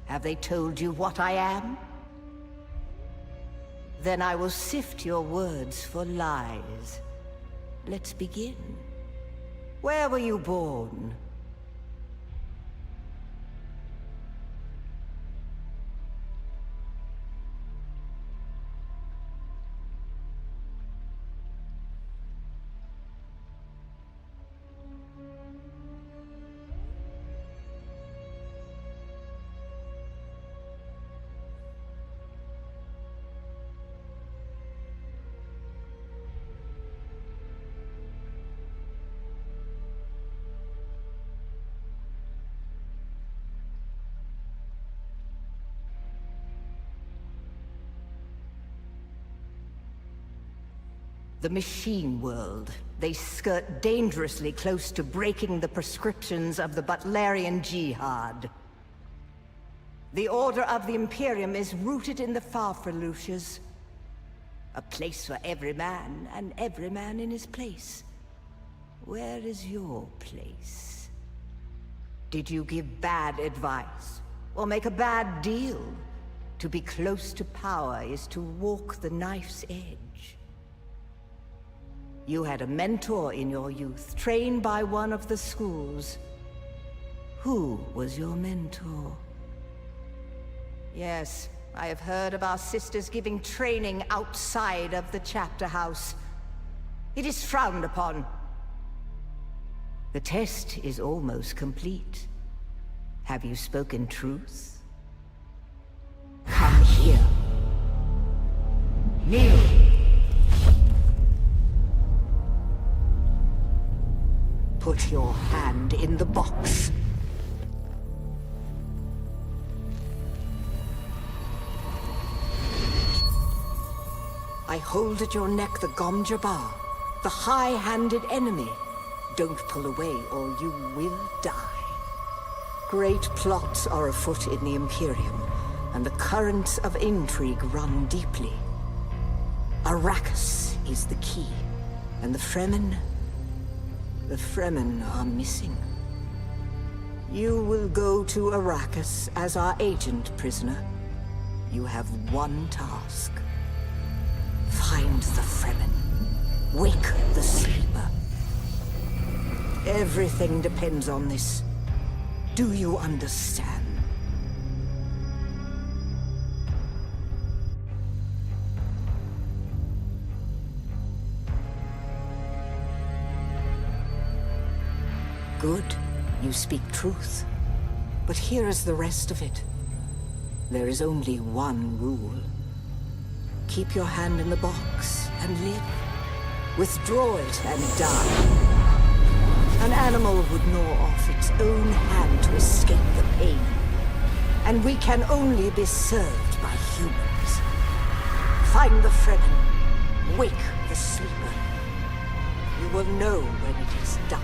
Have they told you what I am? Then I will sift your words for lies. Let's begin. Where were you born? The machine world. They skirt dangerously close to breaking the prescriptions of the Butlerian Jihad. The Order of the Imperium is rooted in the Farfaluches. A place for every man, and every man in his place. Where is your place? Did you give bad advice, or make a bad deal? To be close to power is to walk the knife's edge. You had a mentor in your youth, trained by one of the schools. Who was your mentor? Yes, I have heard of our sisters giving training outside of the chapter house. It is frowned upon. The test is almost complete. Have you spoken truth? Come here. Kneel. Put your hand in the box. I hold at your neck the Gom Jabbar, the high-handed enemy. Don't pull away or you will die. Great plots are afoot in the Imperium, and the currents of intrigue run deeply. Arrakis is the key, and the Fremen are missing. You will go to Arrakis as our agent, prisoner. You have one task. Find the Fremen. Wake the sleeper. Everything depends on this. Do you understand? Good. You speak truth. But here is the rest of it. There is only one rule. Keep your hand in the box and live. Withdraw it and die. An animal would gnaw off its own hand to escape the pain. And we can only be served by humans. Find the Fremen. Wake the sleeper. You will know when it is done.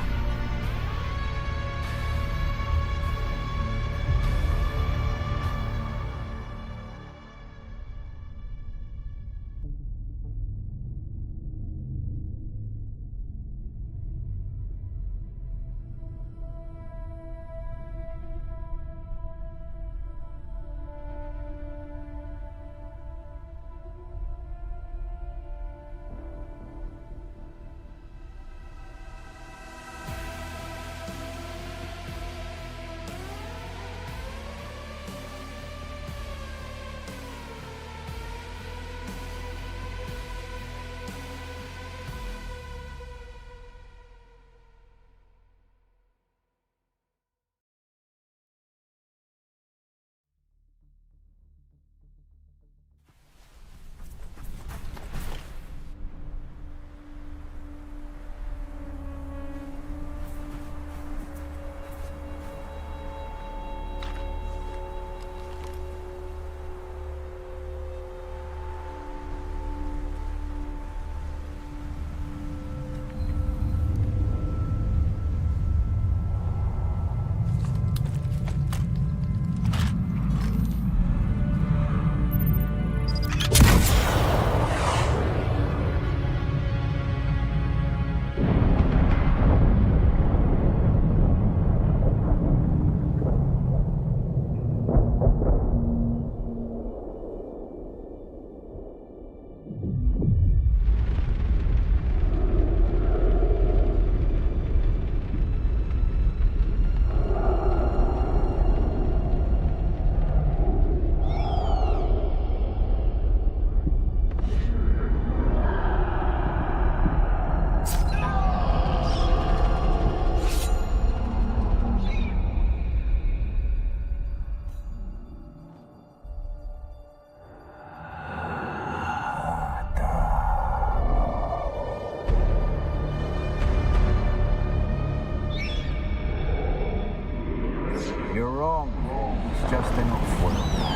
off-worlder.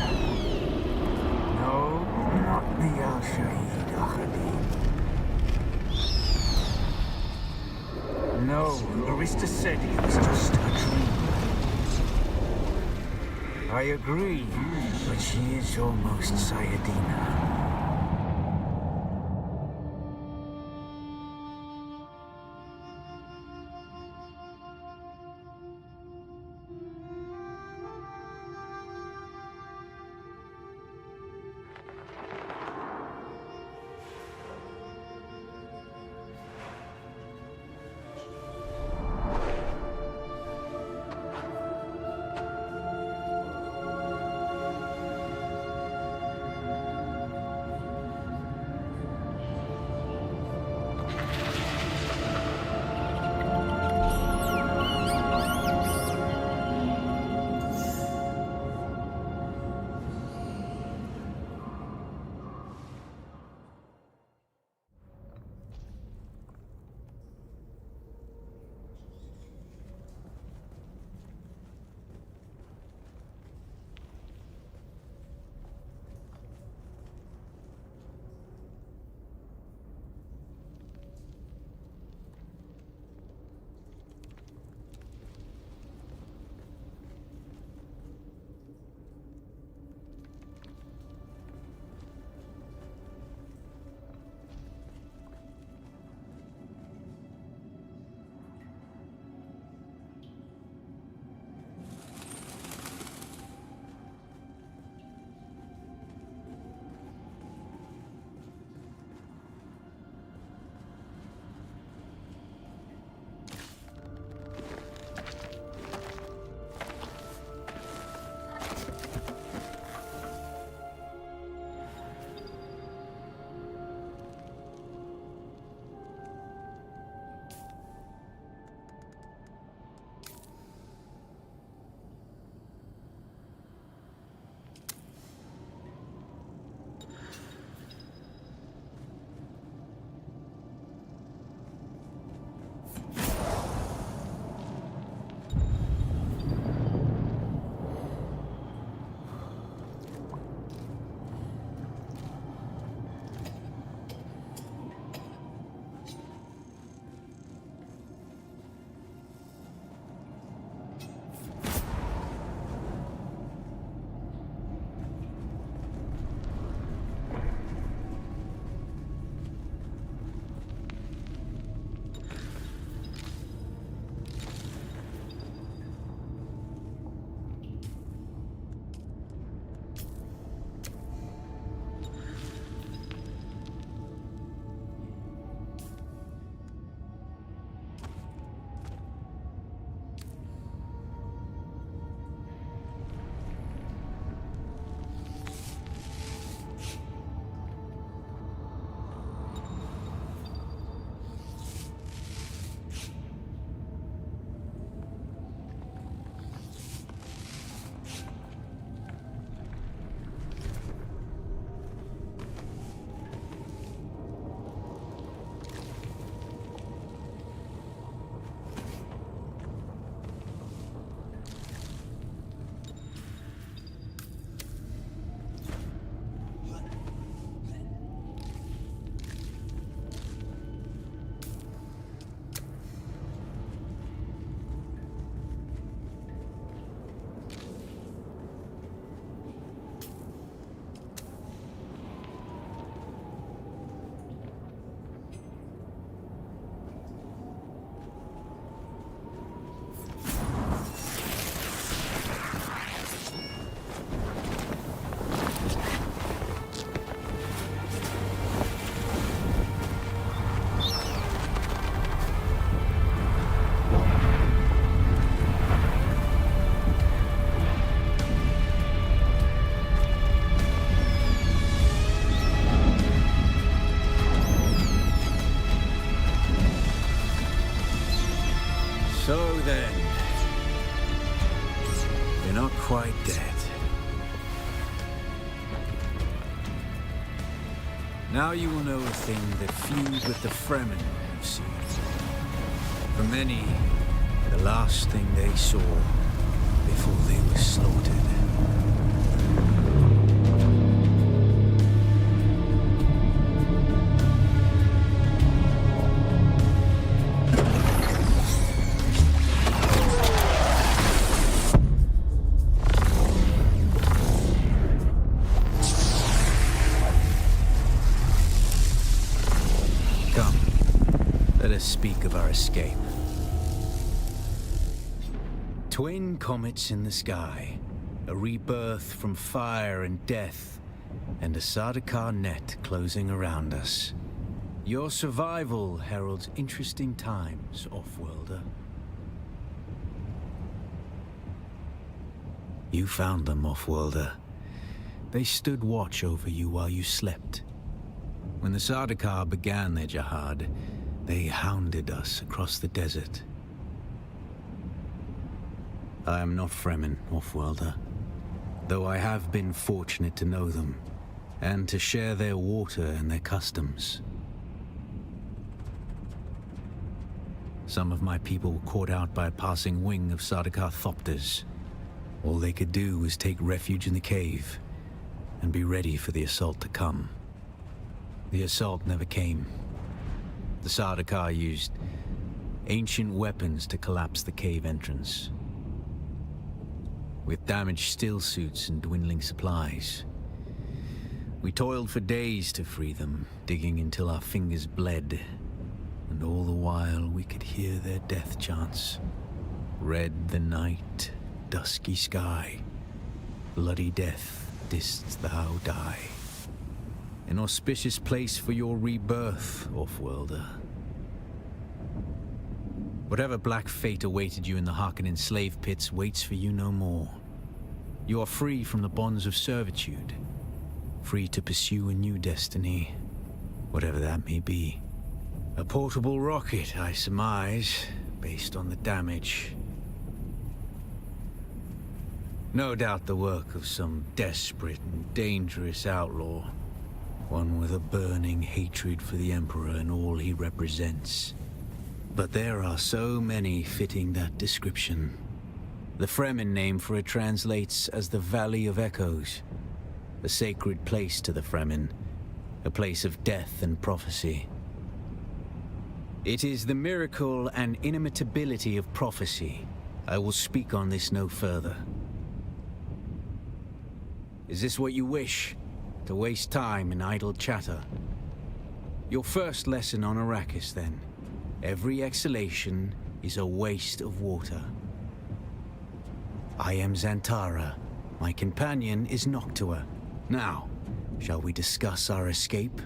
No, not the Al-Shaheed Ahadin. No, Arista said he was just a dream. I agree, but she is almost Sayadina. So then, you're not quite dead. Now you will know a thing that few but the Fremen have seen. For many, the last thing they saw before they were slaughtered. us speak of our escape. Twin comets in the sky, a rebirth from fire and death, and a Sardaukar net closing around us. Your survival heralds interesting times, Off-worlder. You found them, Off-worlder. They stood watch over you while you slept. When the Sardaukar began their jihad, they hounded us across the desert. I am not Fremen, Off-worlder, though I have been fortunate to know them, and to share their water and their customs. Some of my people were caught out by a passing wing of Sardaukar thopters. All they could do was take refuge in the cave, and be ready for the assault to come. The assault never came. The Sardaukar used ancient weapons to collapse the cave entrance. With damaged still suits and dwindling supplies, we toiled for days to free them, digging until our fingers bled, and all the while we could hear their death chants. Red the night, dusky sky, bloody death didst thou die. An auspicious place for your rebirth, Off-worlder. Whatever black fate awaited you in the Harkonnen slave pits waits for you no more. You are free from the bonds of servitude, free to pursue a new destiny, whatever that may be. A portable rocket, I surmise, based on the damage. No doubt the work of some desperate and dangerous outlaw, one with a burning hatred for the Emperor and all he represents. But there are so many fitting that description. The Fremen name for it translates as the Valley of Echoes, a sacred place to the Fremen, a place of death and prophecy. It is the miracle and inimitability of prophecy. I will speak on this no further. Is this what you wish? To waste time in idle chatter? Your first lesson on Arrakis, then. Every exhalation is a waste of water. I am Zantara. My companion is Noctua. Now, shall we discuss our escape?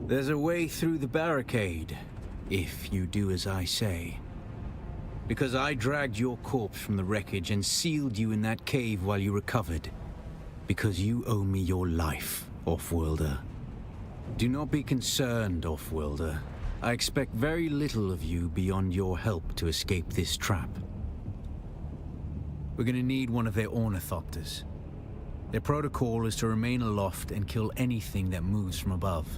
There's a way through the barricade, if you do as I say. Because I dragged your corpse from the wreckage and sealed you in that cave while you recovered. Because you owe me your life, Off-worlder. Do not be concerned, Off-worlder. I expect very little of you beyond your help to escape this trap. We're gonna need one of their ornithopters. Their protocol is to remain aloft and kill anything that moves from above.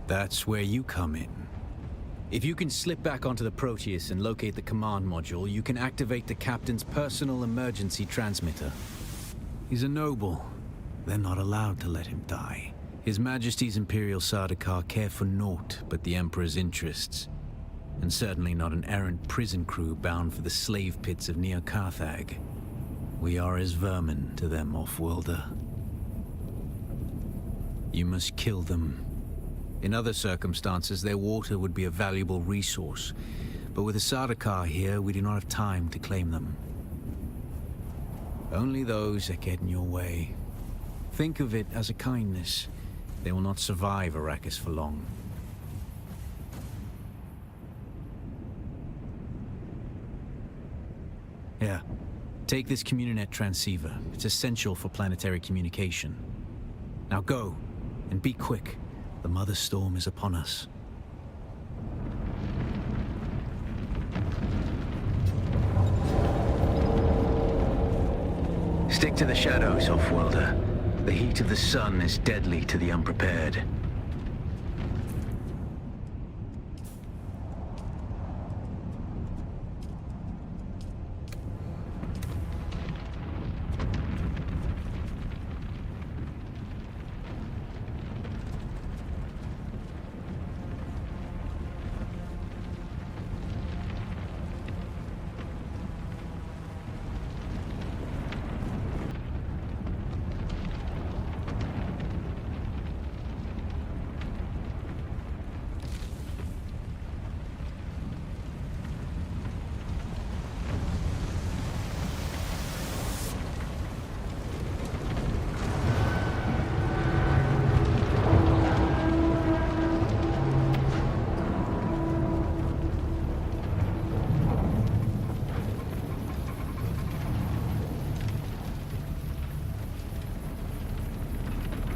That's where you come in. If you can slip back onto the Proteus and locate the command module, you can activate the captain's personal emergency transmitter. He's a noble. They're not allowed to let him die. His Majesty's Imperial Sardaukar care for naught but the Emperor's interests. And certainly not an errant prison crew bound for the slave pits of Neo Carthag. We are as vermin to them, Off-worlder. You must kill them. In other circumstances, their water would be a valuable resource. But with the Sardaukar here, we do not have time to claim them. Only those that get in your way. Think of it as a kindness. They will not survive Arrakis for long. Here, take this Communinet transceiver. It's essential for planetary communication. Now go, and be quick. The Mother Storm is upon us. Stick to the shadows, Off-worlder. The heat of the sun is deadly to the unprepared.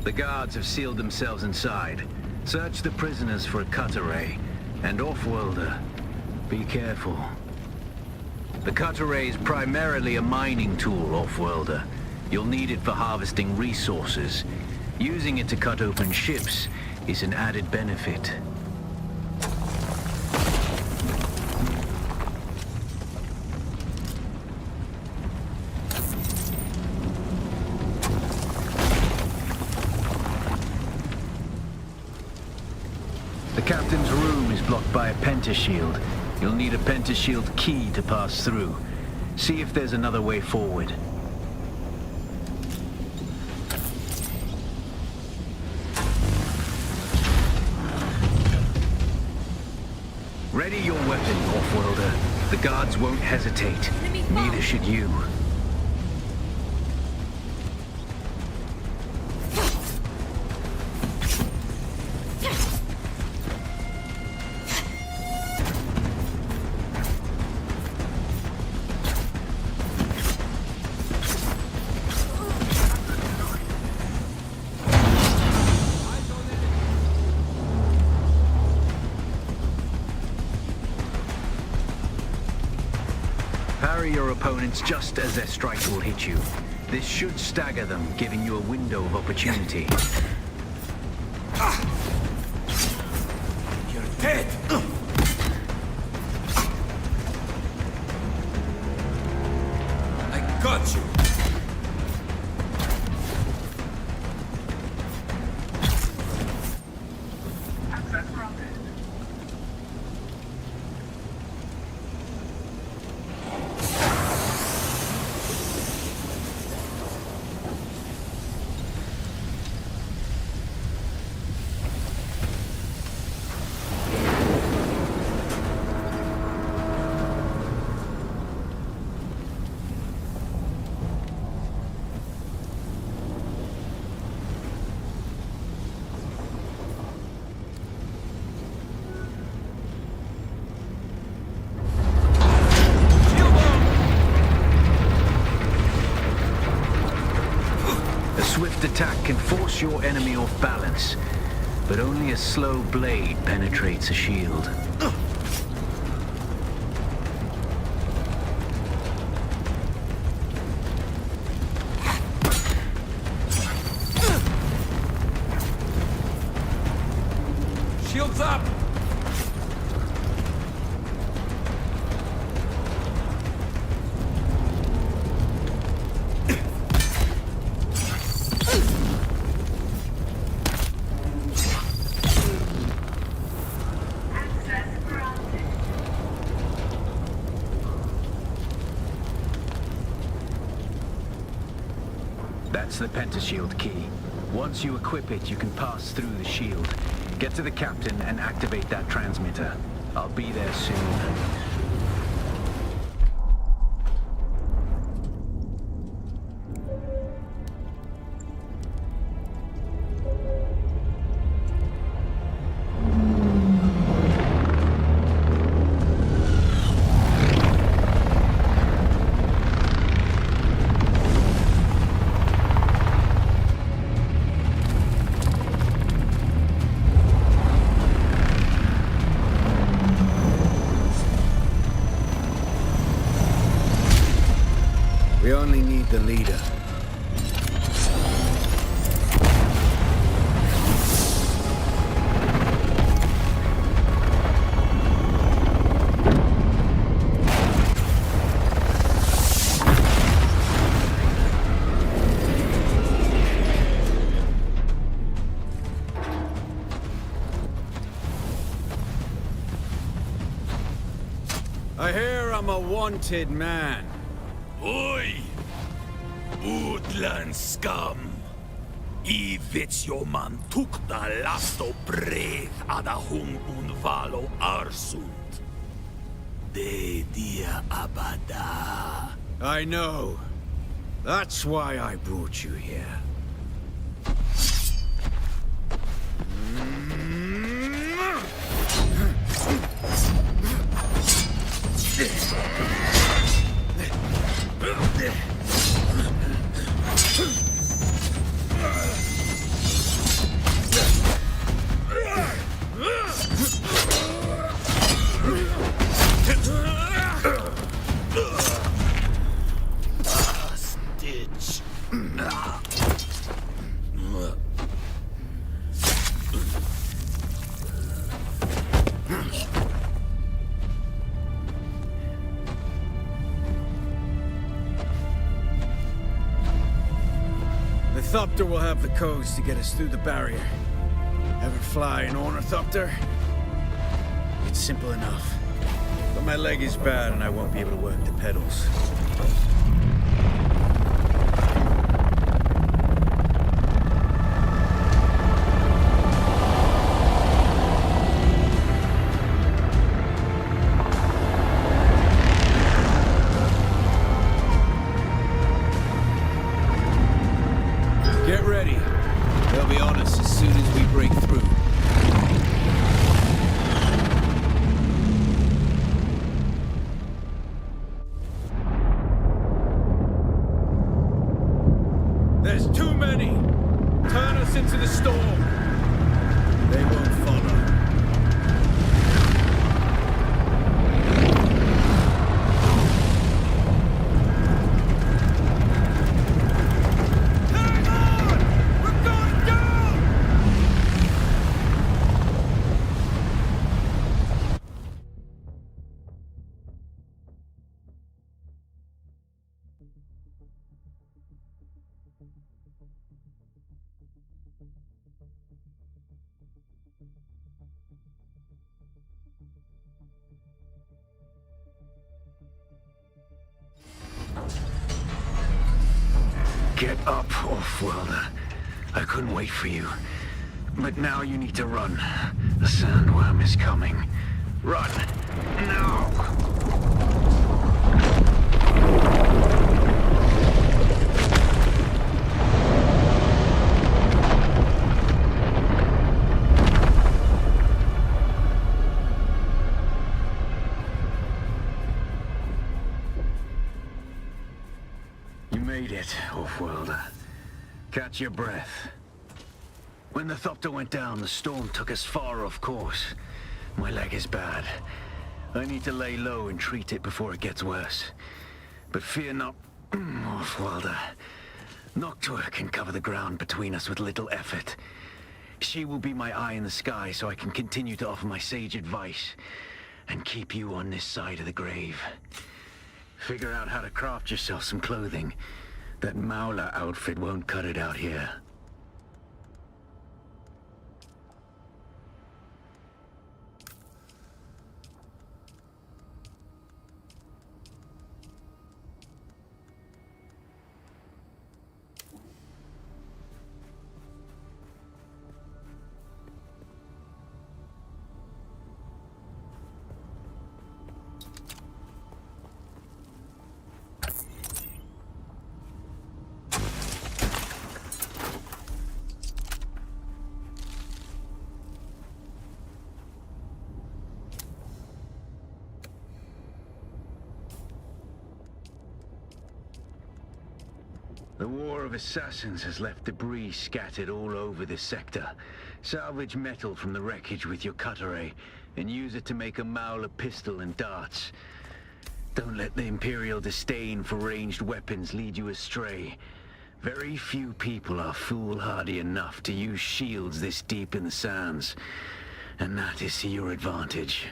The guards have sealed themselves inside. Search the prisoners for a cut array. And off-worlder, be careful. The cut array is primarily a mining tool, off-worlder. You'll need it for harvesting resources. Using it to cut open ships is an added benefit. The captain's room is blocked by a pentashield. You'll need a pentashield key to pass through. See if there's another way forward. Ready your weapon, off-worlder. The guards won't hesitate. Neither should you. Parry your opponents just as their strike will hit you. This should stagger them, giving you a window of opportunity. You're dead! I got you! Attack can force your enemy off balance, but only a slow blade penetrates a shield. Shields up! That's the pentashield key. Once you equip it, you can pass through the shield. Get to the captain and activate that transmitter. I'll be there soon. We only need the leader. I hear I'm a wanted man. Oi! Utland scum! I man tukta lasto breath ada hung un valo arsund. De dia abada. I know. That's why I brought you here. The Thopter will have the codes to get us through the barrier. Ever fly an ornithopter? It's simple enough. But my leg is bad and I won't be able to work the pedals. Get ready. They'll be on us as soon as we break through. There's too many! Turn us into the storm! They won't follow. Hang on! We're going down! Get up, Off-Worlder. I couldn't wait for you. But now you need to run. The sandworm is coming. Run! Now! You made it, Off-Worlder. Catch your breath. When the Thopter went down, the storm took us far off course. My leg is bad. I need to lay low and treat it before it gets worse. But fear not, Off-Worlder. Noctua can cover the ground between us with little effort. She will be my eye in the sky so I can continue to offer my sage advice and keep you on this side of the grave. Figure out how to craft yourself some clothing. That Maula outfit won't cut it out here. The War of Assassins has left debris scattered all over this sector. Salvage metal from the wreckage with your cutter and use it to make a Maula pistol and darts. Don't let the Imperial disdain for ranged weapons lead you astray. Very few people are foolhardy enough to use shields this deep in the sands, and that is to your advantage.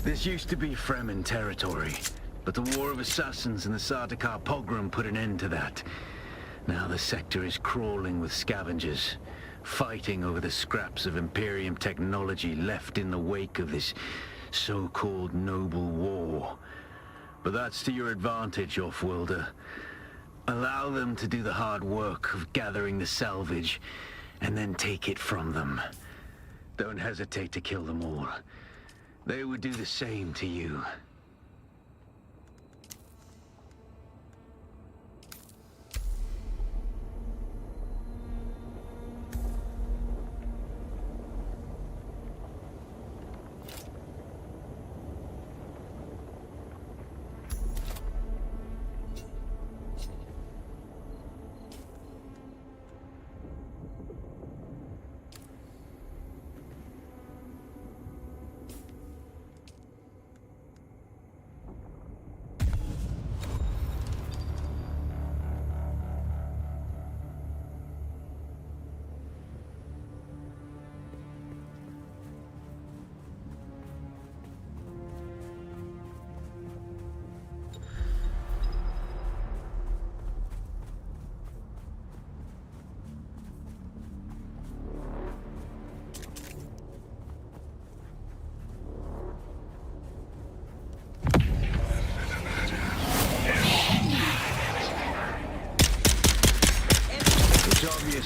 This used to be Fremen territory, but the War of Assassins and the Sardaukar pogrom put an end to that. Now the sector is crawling with scavengers, fighting over the scraps of Imperium technology left in the wake of this so-called noble war. But that's to your advantage, Offworlder. Allow them to do the hard work of gathering the salvage, and then take it from them. Don't hesitate to kill them all. They would do the same to you.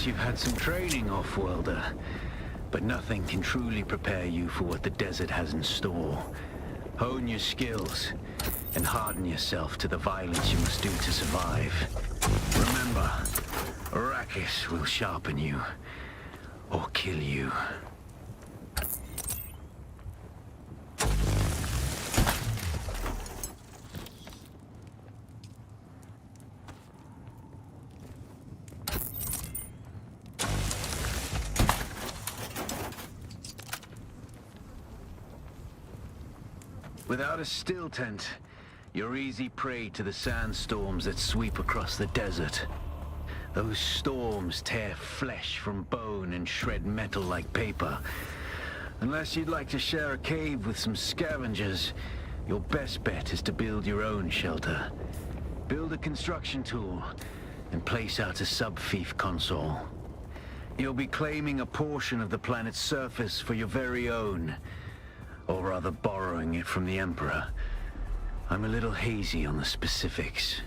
You've had some training, Offworlder, but nothing can truly prepare you for what the desert has in store. Hone your skills, and harden yourself to the violence you must do to survive. Remember, Arrakis will sharpen you, or kill you. Without a still tent, you're easy prey to the sandstorms that sweep across the desert. Those storms tear flesh from bone and shred metal like paper. Unless you'd like to share a cave with some scavengers, your best bet is to build your own shelter. Build a construction tool and place out a sub-fief console. You'll be claiming a portion of the planet's surface for your very own. Or rather borrowing it from the Emperor. I'm a little hazy on the specifics.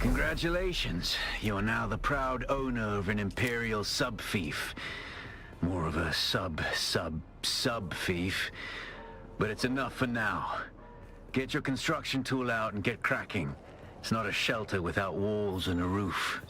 Congratulations. You are now the proud owner of an Imperial sub-fief. More of a sub-fief. But it's enough for now. Get your construction tool out and get cracking. It's not a shelter without walls and a roof.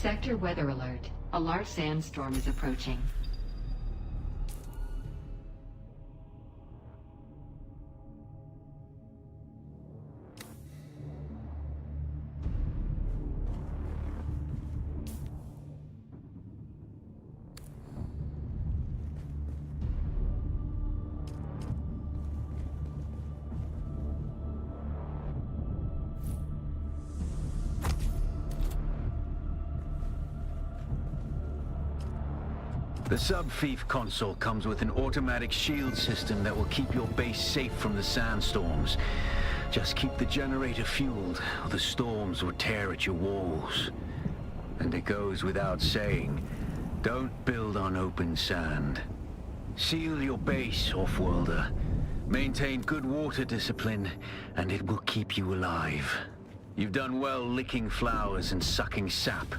Sector weather alert. A large sandstorm is approaching. The sub-fief console comes with an automatic shield system that will keep your base safe from the sandstorms. Just keep the generator fueled, or the storms will tear at your walls. And it goes without saying, don't build on open sand. Seal your base, off-worlder. Maintain good water discipline, and it will keep you alive. You've done well licking flowers and sucking sap,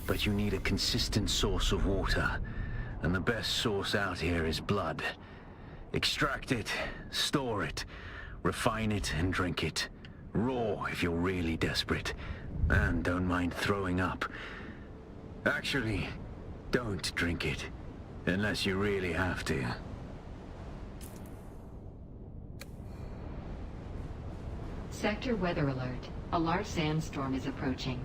but you need a consistent source of water. And the best source out here is blood. Extract it, store it, refine it and drink it. Raw if you're really desperate. And don't mind throwing up. Actually, don't drink it. Unless you really have to. Sector weather alert. A large sandstorm is approaching.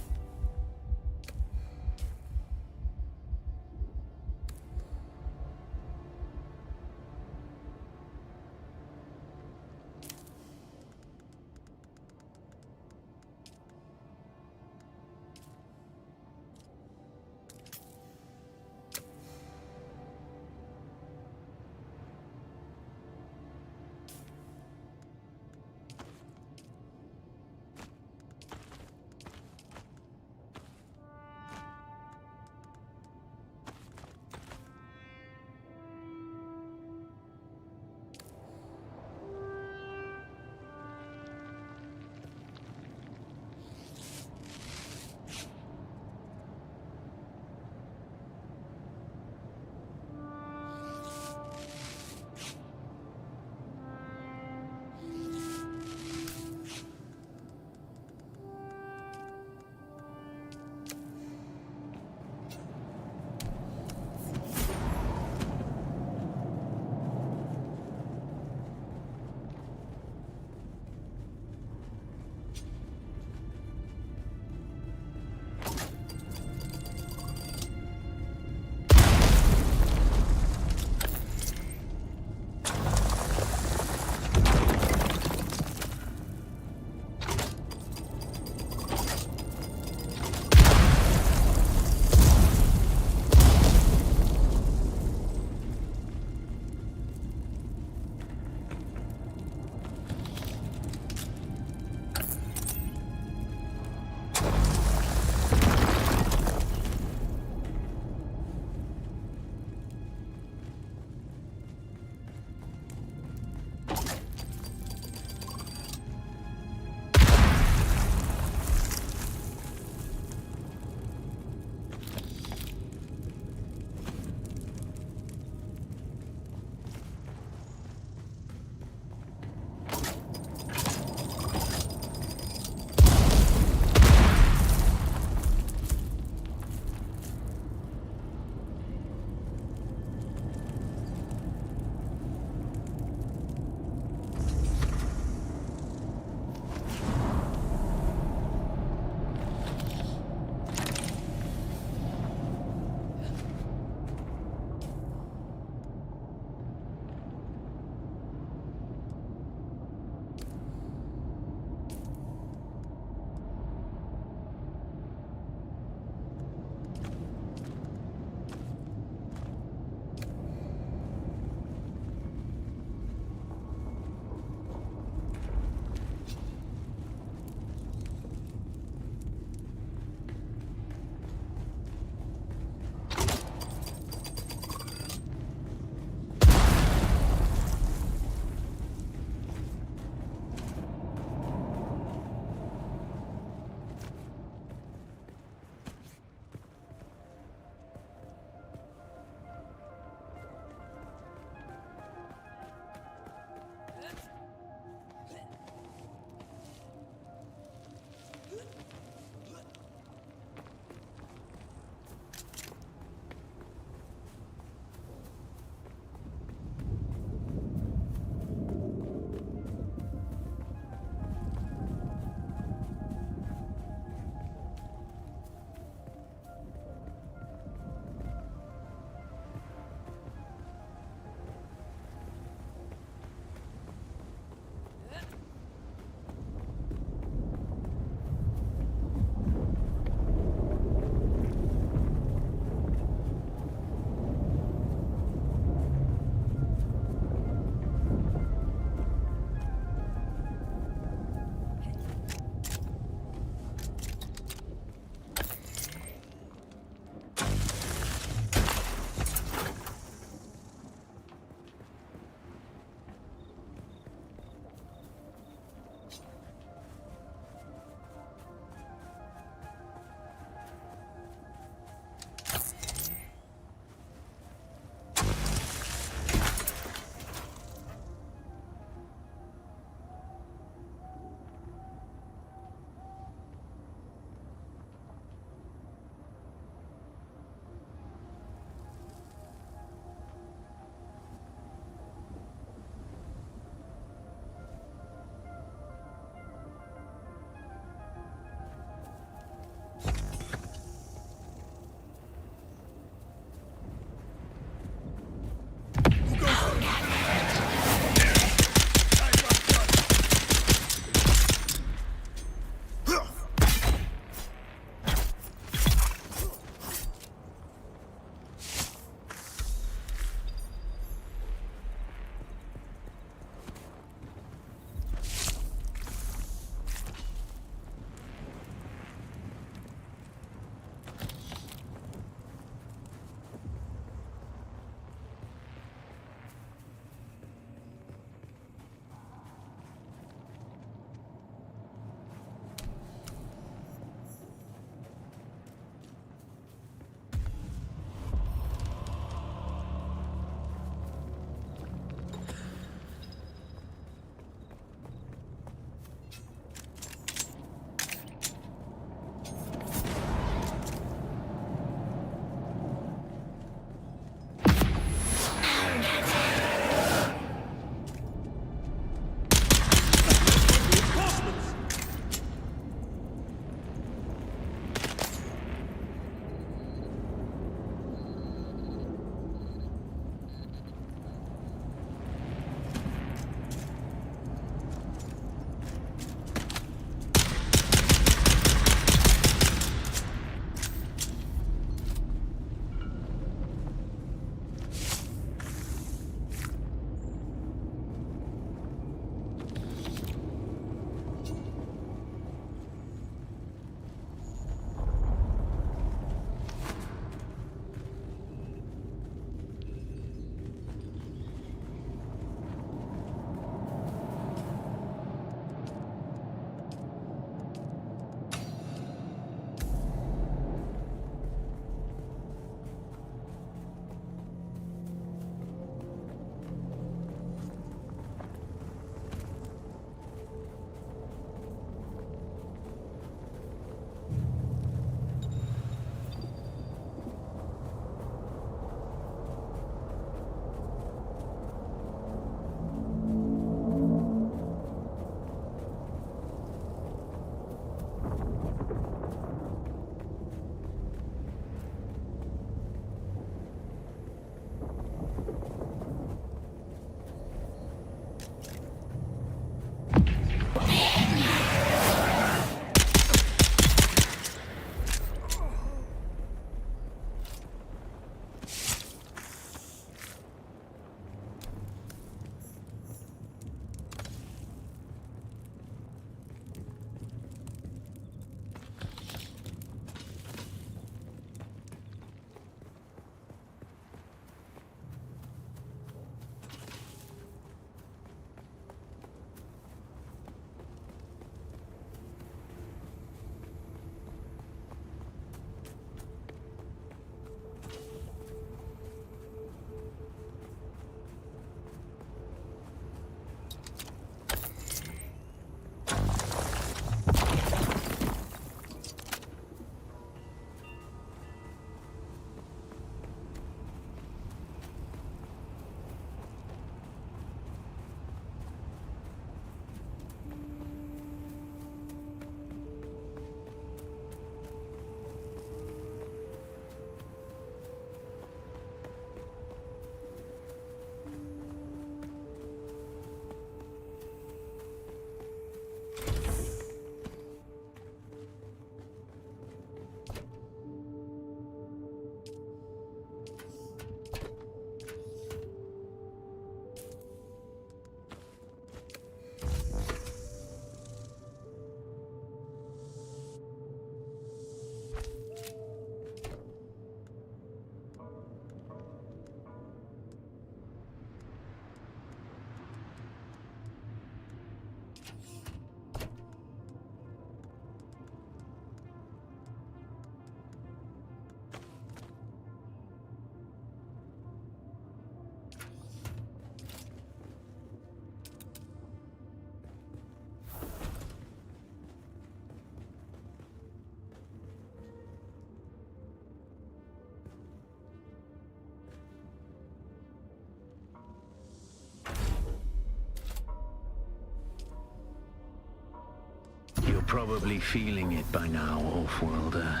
You're probably feeling it by now, Off-Worlder.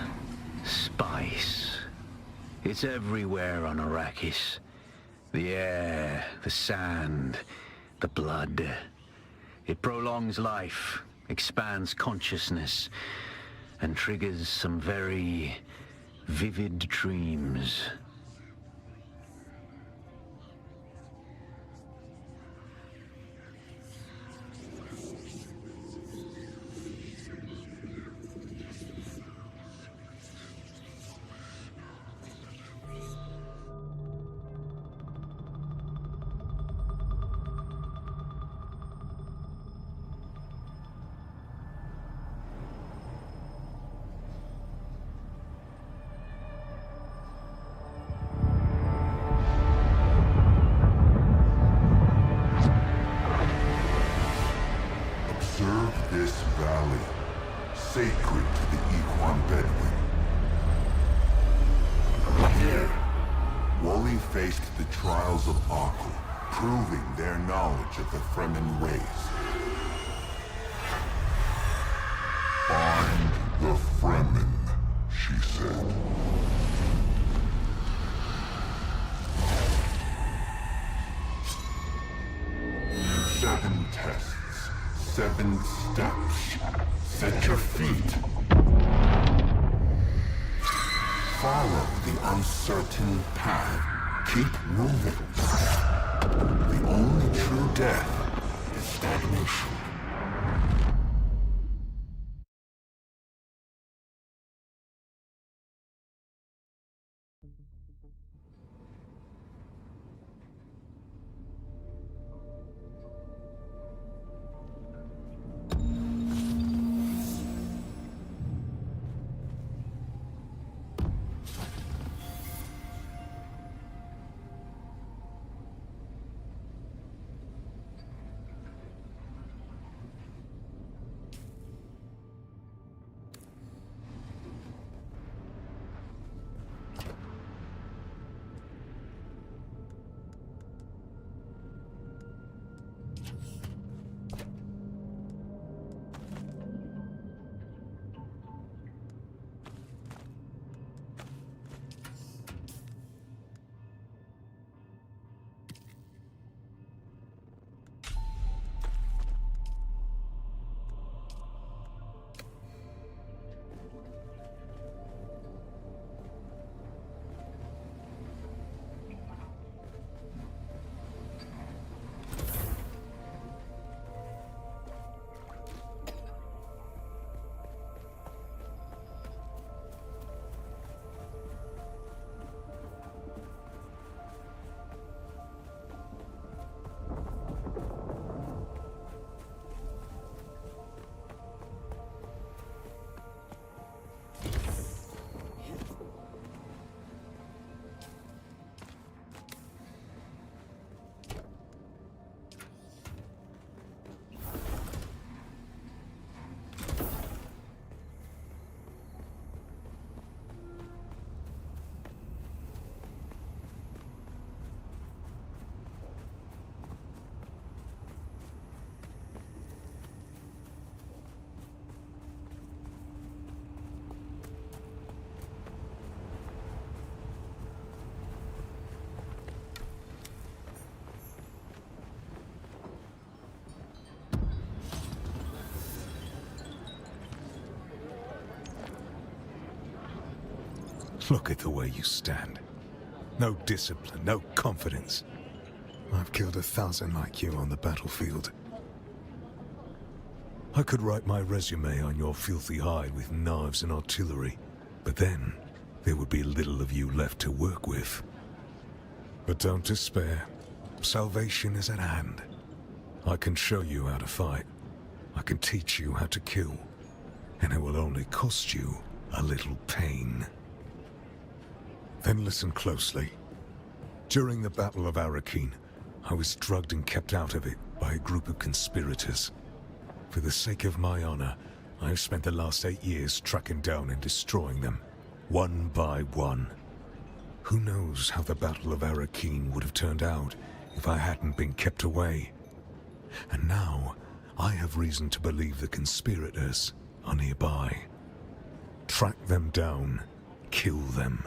Spice. It's everywhere on Arrakis. The air, the sand, the blood. It prolongs life, expands consciousness, and triggers some very vivid dreams. Observe this valley, sacred to the Ichuan Beduin. Here, Wally faced the trials of Aku, proving their knowledge of the Fremen ways. Find the Fremen, she said. Seven tests. 7 steps. Set your feet. Follow the uncertain path. Keep moving. The only true death is stagnation. Look at the way you stand. No discipline, no confidence. I've killed 1,000 like you on the battlefield. I could write my resume on your filthy hide with knives and artillery, but then there would be little of you left to work with. But don't despair. Salvation is at hand. I can show you how to fight. I can teach you how to kill, and it will only cost you a little pain. Then listen closely. During the Battle of Arakeen, I was drugged and kept out of it by a group of conspirators. For the sake of my honor, I have spent the last 8 years tracking down and destroying them, one by one. Who knows how the Battle of Arakeen would have turned out if I hadn't been kept away. And now, I have reason to believe the conspirators are nearby. Track them down, kill them.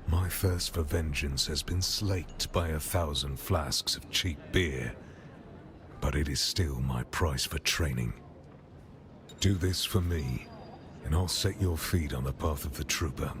My thirst for vengeance has been slaked by 1,000 flasks of cheap beer, but it is still my price for training. Do this for me, and I'll set your feet on the path of the Trooper.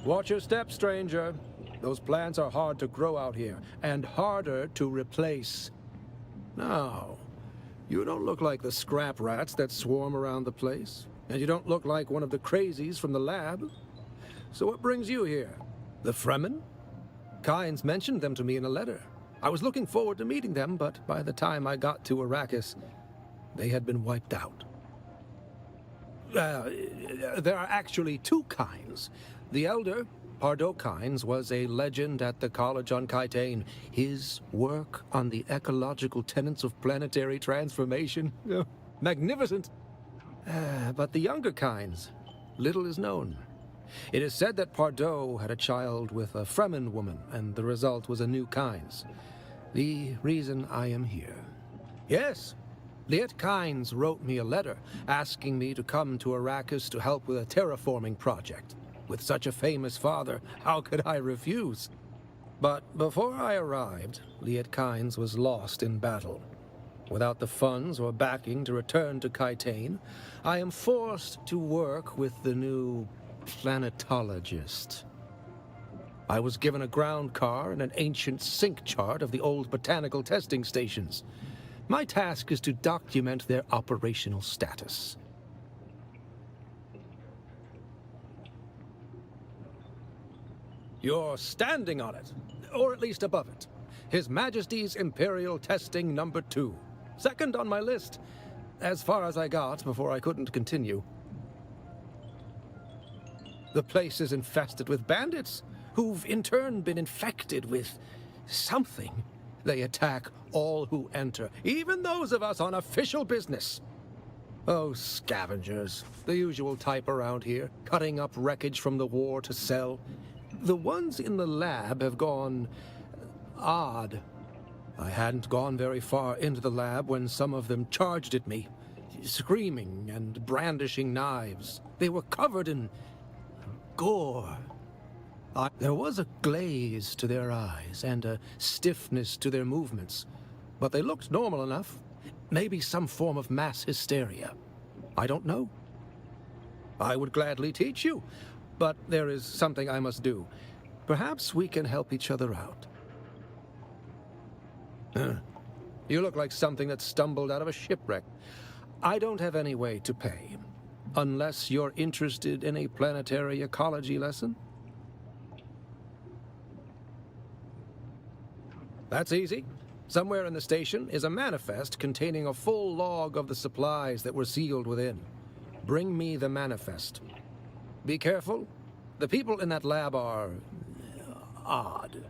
Watch your step, stranger. Those plants are hard to grow out here, and harder to replace. Now, you don't look like the scrap rats that swarm around the place, and you don't look like one of the crazies from the lab. So what brings you here? The Fremen? Kynes mentioned them to me in a letter. I was looking forward to meeting them, but by the time I got to Arrakis, they had been wiped out. There are actually two Kynes. The elder, Pardo Kynes, was a legend at the college on Kytane. His work on the ecological tenets of planetary transformation, magnificent. But the younger Kynes, little is known. It is said that Pardo had a child with a Fremen woman, and the result was a new Kynes. The reason I am here. Yes, Liet Kynes wrote me a letter asking me to come to Arrakis to help with a terraforming project. With such a famous father, how could I refuse? But before I arrived, Liet Kynes was lost in battle. Without the funds or backing to return to Kytane, I am forced to work with the new Planetologist. I was given a ground car and an ancient sync chart of the old botanical testing stations. My task is to document their operational status. You're standing on it, or at least above it. His Majesty's Imperial Testing Number 2. Second on my list. As far as I got before I couldn't continue. The place is infested with bandits, who've in turn been infected with something. They attack all who enter, even those of us on official business. Oh, scavengers, the usual type around here, cutting up wreckage from the war to sell. The ones in the lab have gone odd. I hadn't gone very far into the lab when some of them charged at me, screaming and brandishing knives. They were covered in gore. There was a glaze to their eyes and a stiffness to their movements, but they looked normal enough. Maybe some form of mass hysteria. I don't know. I would gladly teach you, but there is something I must do. Perhaps we can help each other out. You look like something that stumbled out of a shipwreck. I don't have any way to pay, unless you're interested in a planetary ecology lesson. That's easy. Somewhere in the station is a manifest containing a full log of the supplies that were sealed within. Bring me the manifest. Be careful. The people in that lab are odd.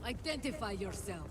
Identify yourself.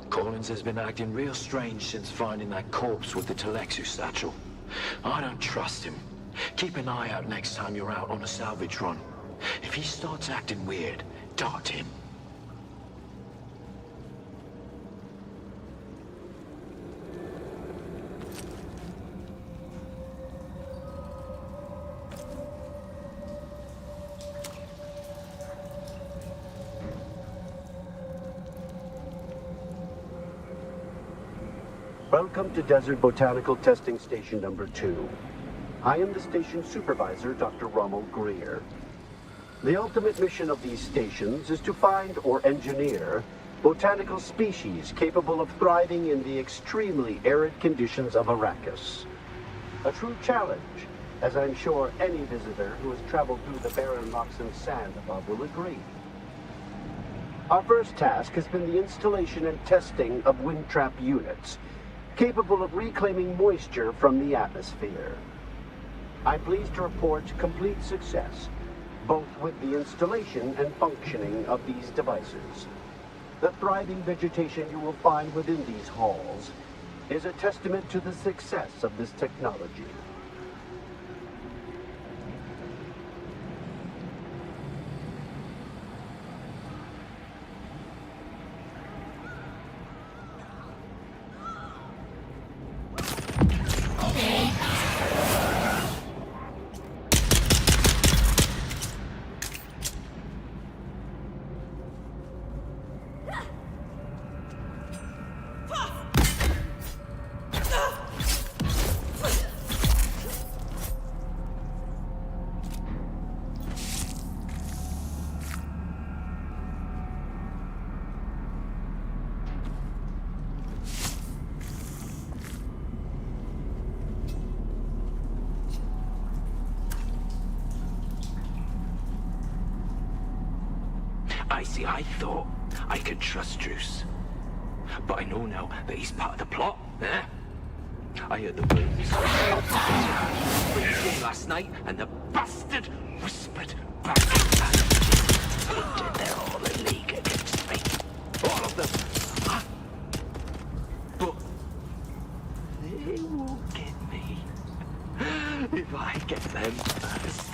Collins has been acting real strange since finding that corpse with the Telexu satchel. I don't trust him. Keep an eye out next time you're out on a salvage run. If he starts acting weird, dart him. Welcome to Desert Botanical Testing Station number 2. I am the station supervisor, Dr. Rommel Greer. The ultimate mission of these stations is to find or engineer botanical species capable of thriving in the extremely arid conditions of Arrakis. A true challenge, as I'm sure any visitor who has traveled through the barren rocks and sand above will agree. Our first task has been the installation and testing of wind trap units, capable of reclaiming moisture from the atmosphere. I'm pleased to report complete success, both with the installation and functioning of these devices. The thriving vegetation you will find within these halls is a testament to the success of this technology. I thought I could trust Druce. But I know now that he's part of the plot, eh? I heard the words last night, and the bastard whispered back that they're all a league against me. All of them. Huh? But they won't get me if I get them first.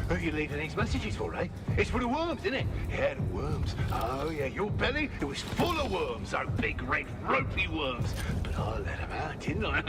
Who are you leaving these messages for, eh? It's for the worms, isn't it? Yeah, the worms. Oh, yeah, your belly, it was full of worms, those big, red, ropey worms. But I let them out, didn't I?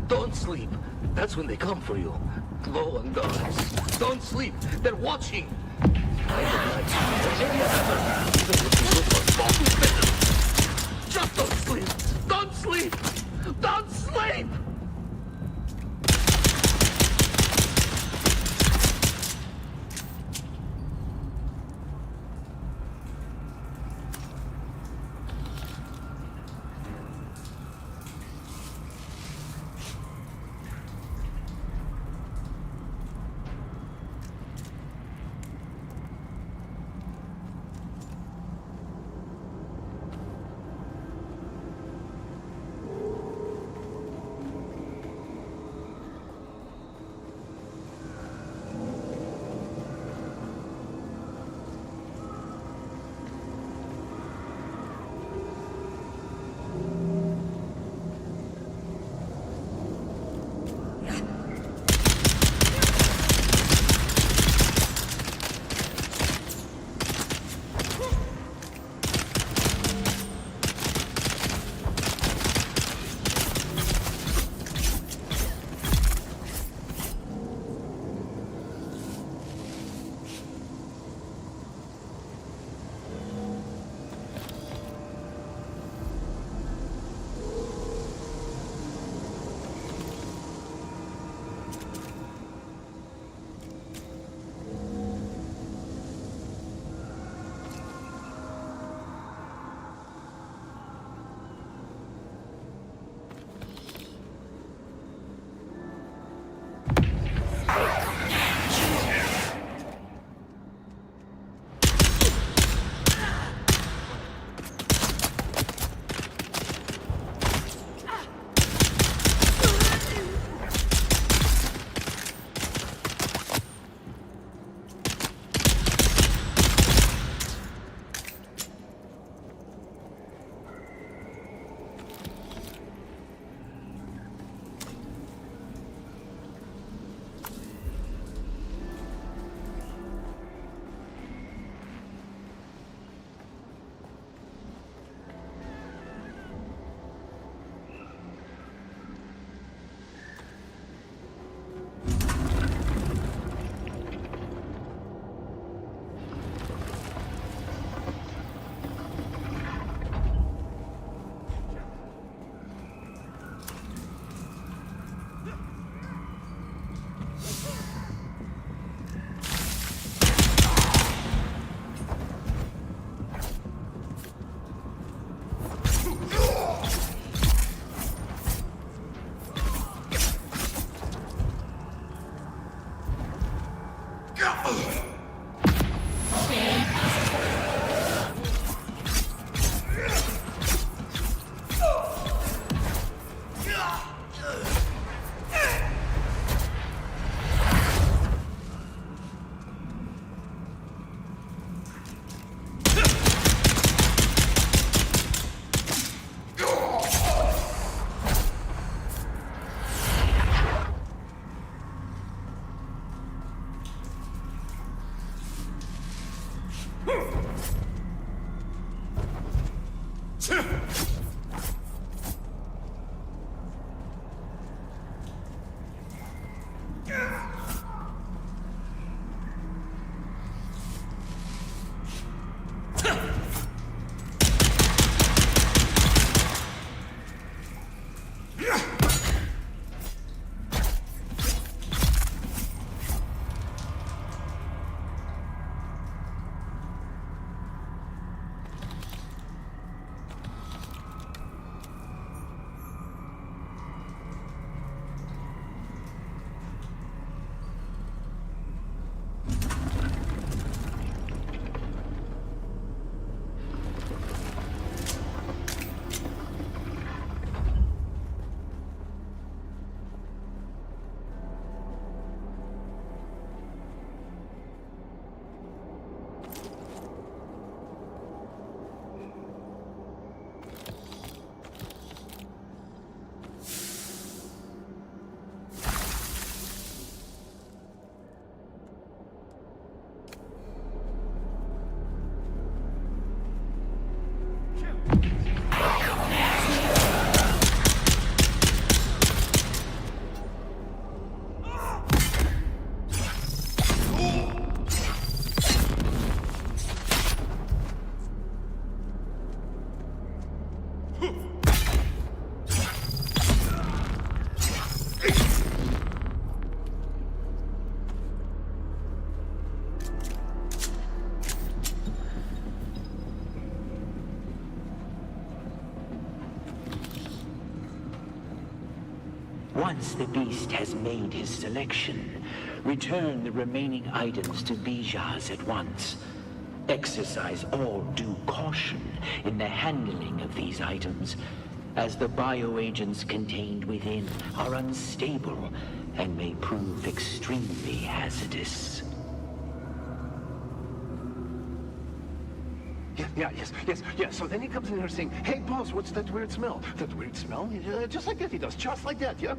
Don't sleep. That's when they come for you. Low on guards. Don't sleep. They're watching. Night and night. Any other. Even if you look for small better. Just don't sleep. Don't sleep. Don't sleep. Once the beast has made his selection, return the remaining items to Bijaz at once. Exercise all due caution in the handling of these items, as the bioagents contained within are unstable and may prove extremely hazardous. Yeah. So then he comes in here saying, "Hey, boss, what's that weird smell?" That weird smell? Yeah, just like that he does, just like that, yeah?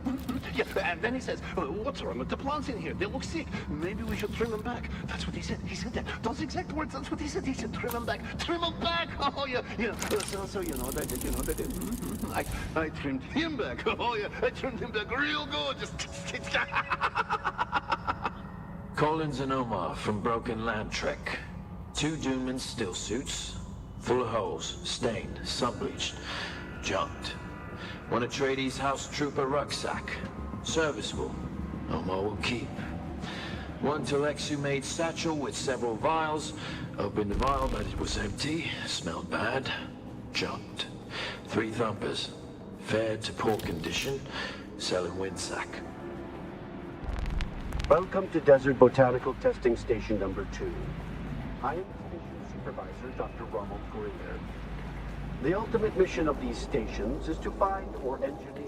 Yeah, and then he says, "What's wrong with the plants in here? They look sick. Maybe we should trim them back." That's what he said. He said that. Those exact words, that's what he said. He said, "Trim them back. Trim them back!" Oh, yeah. So I trimmed him back. Oh, yeah. I trimmed him back real good. Collins and Omar from Broken Land Trek. 2 Doomans still suits, full of holes, stained, sun-bleached, junked. One Atreides House Trooper rucksack, serviceable, Omar will keep. One Telexu-made satchel with several vials, opened the vial but it was empty, smelled bad, junked. 3 Thumpers, fair to poor condition, selling windsack. Welcome to Desert Botanical Testing Station number 2. I am the station supervisor, Dr. Ronald Greer. The ultimate mission of these stations is to find or engineer.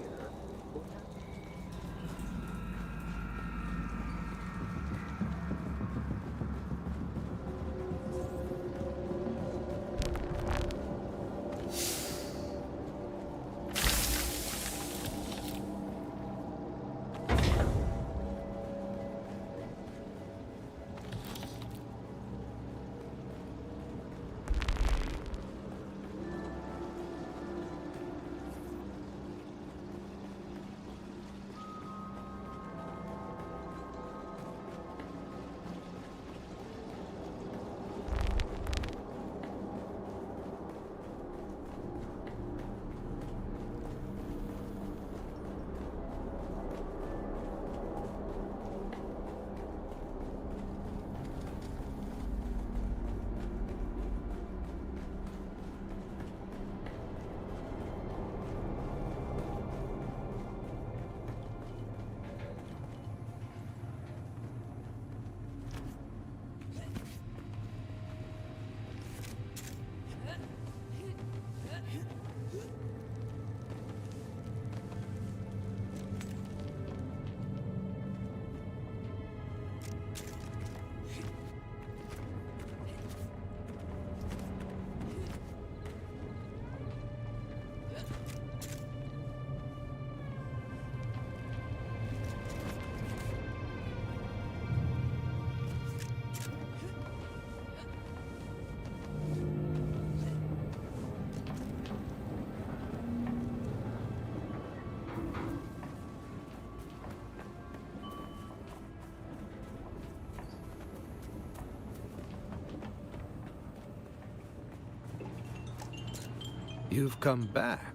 You've come back.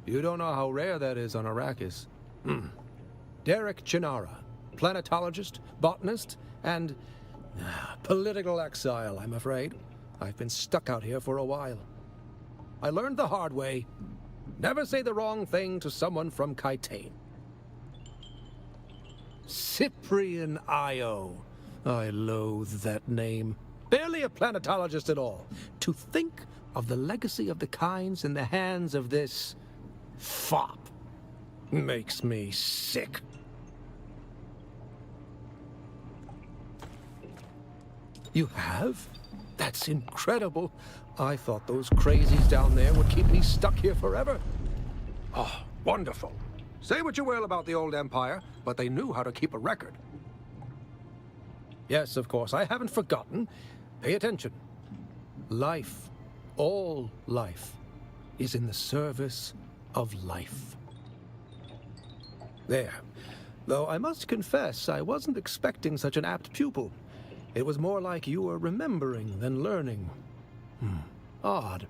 You don't know how rare that is on Arrakis. Derek Chinara, planetologist, botanist, and political exile, I'm afraid. I've been stuck out here for a while. I learned the hard way. Never say the wrong thing to someone from Kaitain. Cyprian Io. I loathe that name. Barely a planetologist at all. To think of the legacy of the Kynes in the hands of this fop makes me sick. You have? That's incredible. I thought those crazies down there would keep me stuck here forever. Oh, wonderful. Say what you will about the old Empire, but they knew how to keep a record. Yes, of course, I haven't forgotten. Pay attention. Life, all life, is in the service of life. There. Though I must confess, I wasn't expecting such an apt pupil. It was more like you were remembering than learning. Odd.